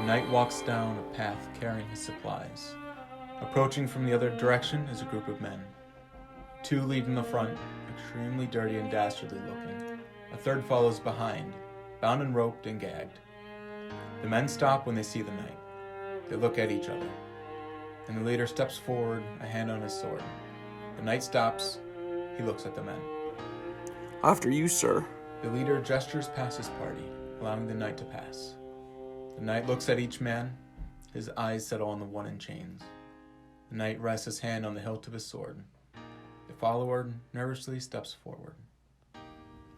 knight walks down a path carrying his supplies. Approaching from the other direction is a group of men. Two lead in the front, extremely dirty and dastardly looking. A third follows behind, bound and roped and gagged. The men stop when they see the knight. They look at each other, and the leader steps forward, a hand on his sword. The knight stops. He looks at the men. After you, sir. The leader gestures past his party, allowing the knight to pass. The knight looks at each man. His eyes settle on the one in chains. The knight rests his hand on the hilt of his sword. The follower nervously steps forward.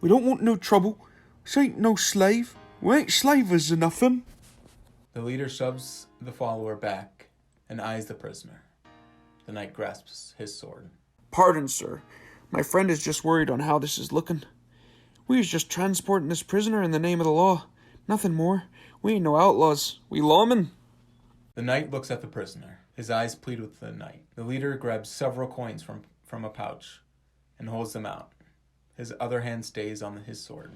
We don't want no trouble. This ain't no slave. We ain't slavers or nothing. The leader shoves the follower back and eyes the prisoner. The knight grasps his sword. Pardon, sir. My friend is just worried on how this is looking. We is just transporting this prisoner in the name of the law. Nothing more. We ain't no outlaws. We lawmen. The knight looks at the prisoner. His eyes plead with the knight. The leader grabs several coins from a pouch and holds them out. His other hand stays on his sword.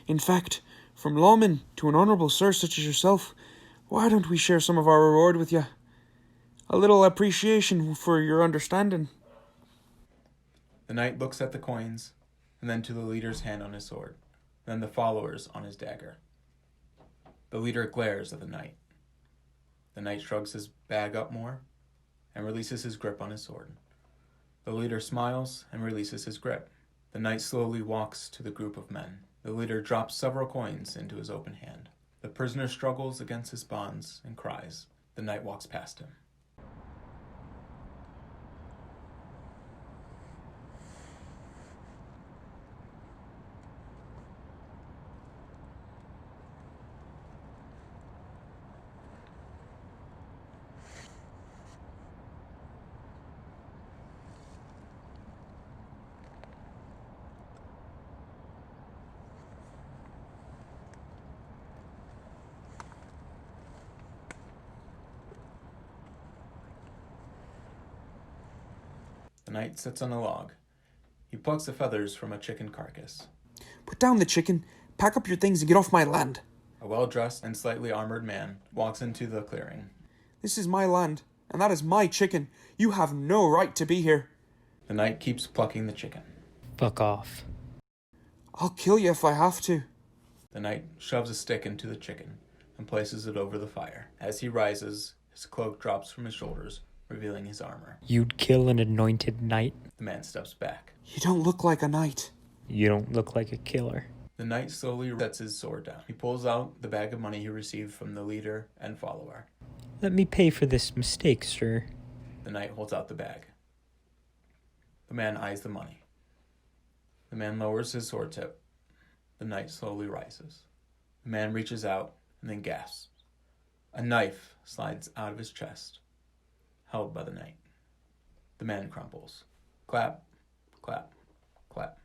In fact, from lawman to an honourable sir such as yourself, why don't we share some of our reward with you? A little appreciation for your understanding. The knight looks at the coins, and then to the leader's hand on his sword, then the follower's on his dagger. The leader glares at the knight. The knight shrugs his bag up more and releases his grip on his sword. The leader smiles and releases his grip. The knight slowly walks to the group of men. The leader drops several coins into his open hand. The prisoner struggles against his bonds and cries. The knight walks past him. The knight sits on a log. He plucks the feathers from a chicken carcass. Put down the chicken, pack up your things and get off my land. A well-dressed and slightly armored man walks into the clearing. This is my land, and that is my chicken. You have no right to be here. The knight keeps plucking the chicken. Fuck off. I'll kill you if I have to. The knight shoves a stick into the chicken and places it over the fire. As he rises, his cloak drops from his shoulders, revealing his armor. You'd kill an anointed knight? The man steps back. You don't look like a knight. You don't look like a killer. The knight slowly sets his sword down. He pulls out the bag of money he received from the leader and follower. Let me pay for this mistake, sir. The knight holds out the bag. The man eyes the money. The man lowers his sword tip. The knight slowly rises. The man reaches out and then gasps. A knife slides out of his chest, held by the knight. The man crumbles. Clap, clap, clap.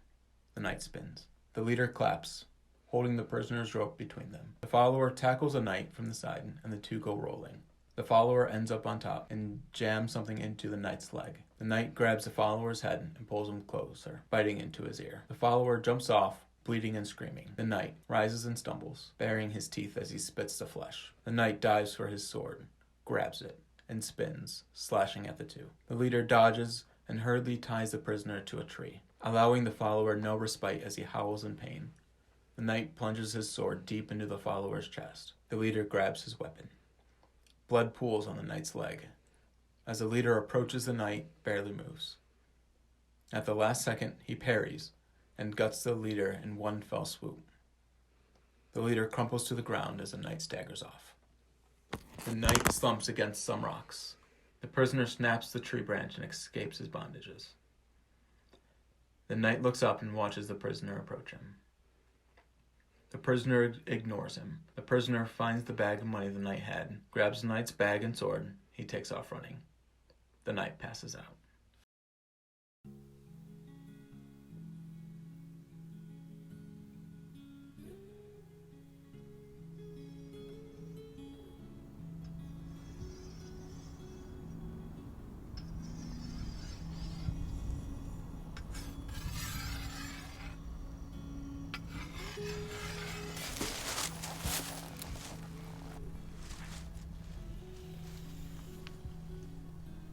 The knight spins. The leader claps, holding the prisoner's rope between them. The follower tackles a knight from the side, and the two go rolling. The follower ends up on top and jams something into the knight's leg. The knight grabs the follower's head and pulls him closer, biting into his ear. The follower jumps off, bleeding and screaming. The knight rises and stumbles, baring his teeth as he spits the flesh. The knight dives for his sword, grabs it, and spins, slashing at the two. The leader dodges and hurriedly ties the prisoner to a tree, allowing the follower no respite as he howls in pain. The knight plunges his sword deep into the follower's chest. The leader grabs his weapon. Blood pools on the knight's leg. As the leader approaches, the knight barely moves. At the last second, he parries and guts the leader in one fell swoop. The leader crumples to the ground as the knight staggers off. The knight slumps against some rocks. The prisoner snaps the tree branch and escapes his bondages. The knight looks up and watches the prisoner approach him. The prisoner ignores him. The prisoner finds the bag of money the knight had, grabs the knight's bag and sword. He takes off running. The knight passes out.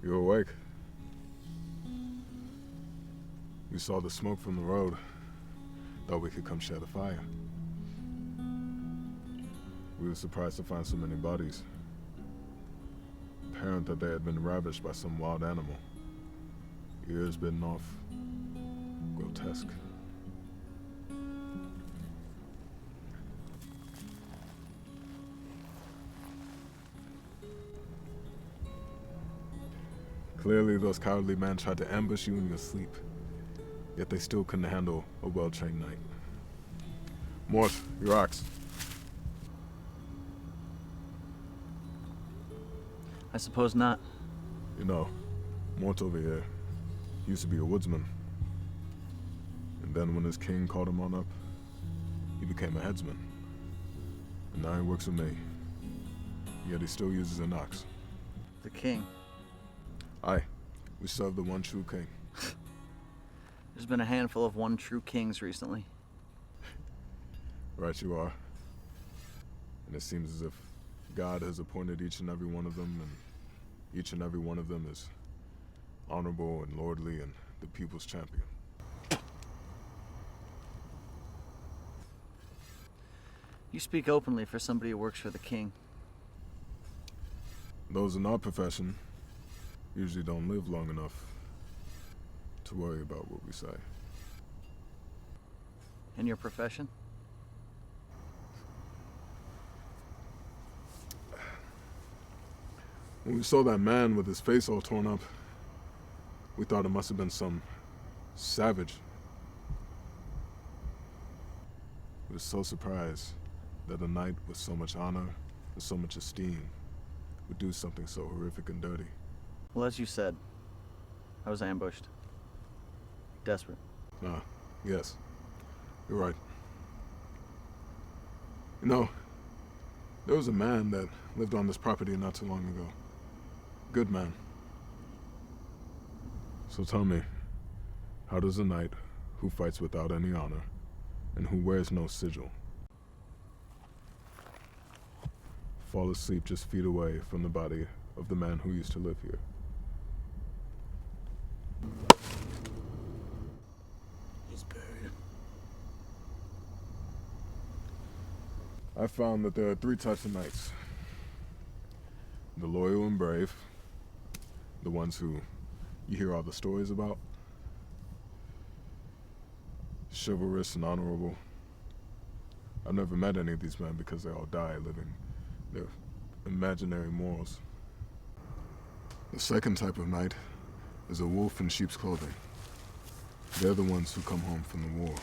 You awake? We saw the smoke from the road. Thought we could come share the fire. We were surprised to find so many bodies. Apparent that they had been ravished by some wild animal. Ears bitten off. Grotesque. Clearly, those cowardly men tried to ambush you in your sleep. Yet they still couldn't handle a well-trained knight. Mort, your ox. I suppose not. You know, Mort over here used to be a woodsman. And then when his king called him on up, he became a headsman. And now he works with me. Yet he still uses an ox. The king. Aye, we serve the one true king. There's been a handful of one true kings recently. Right you are. And it seems as if God has appointed each and every one of them, and each and every one of them is honorable and lordly and the people's champion. You speak openly for somebody who works for the king. Those in our profession usually don't live long enough to worry about what we say. In your profession? When we saw that man with his face all torn up, we thought it must have been some savage. We were so surprised that a knight with so much honor and so much esteem would do something so horrific and dirty. Well, as you said, I was ambushed. Desperate. Ah, yes. You're right. You know, there was a man that lived on this property not too long ago. Good man. So tell me, how does a knight who fights without any honor and who wears no sigil fall asleep just feet away from the body of the man who used to live here? He's buried. I found that there are 3 types of knights. The loyal and brave, the ones who you hear all the stories about. Chivalrous and honorable. I've never met any of these men because they all die living their imaginary morals. The second type of knight is a wolf in sheep's clothing. They're the ones who come home from the war.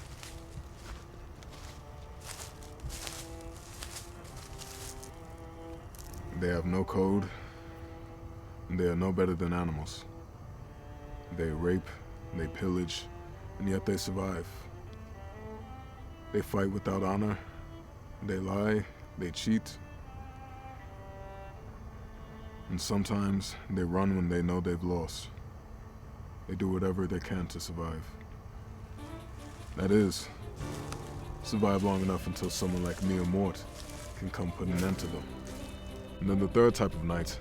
They have no code, and they are no better than animals. They rape, they pillage, and yet they survive. They fight without honor, they lie, they cheat, and sometimes they run when they know they've lost. They do whatever they can to survive. That is, survive long enough until someone like me or Mort can come put an end to them. And then the third type of knight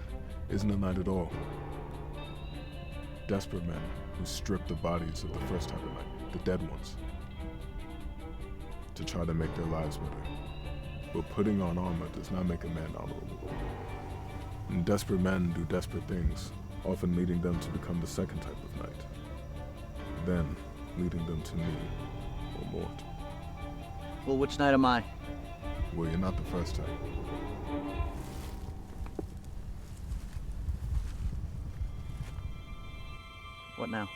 isn't a knight at all. Desperate men who strip the bodies of the first type of knight, the dead ones, to try to make their lives better. But putting on armor does not make a man honorable. And desperate men do desperate things, often leading them to become the second type of knight. Then leading them to me or Mort. Well, which knight am I? Well, you're not the first type. What now?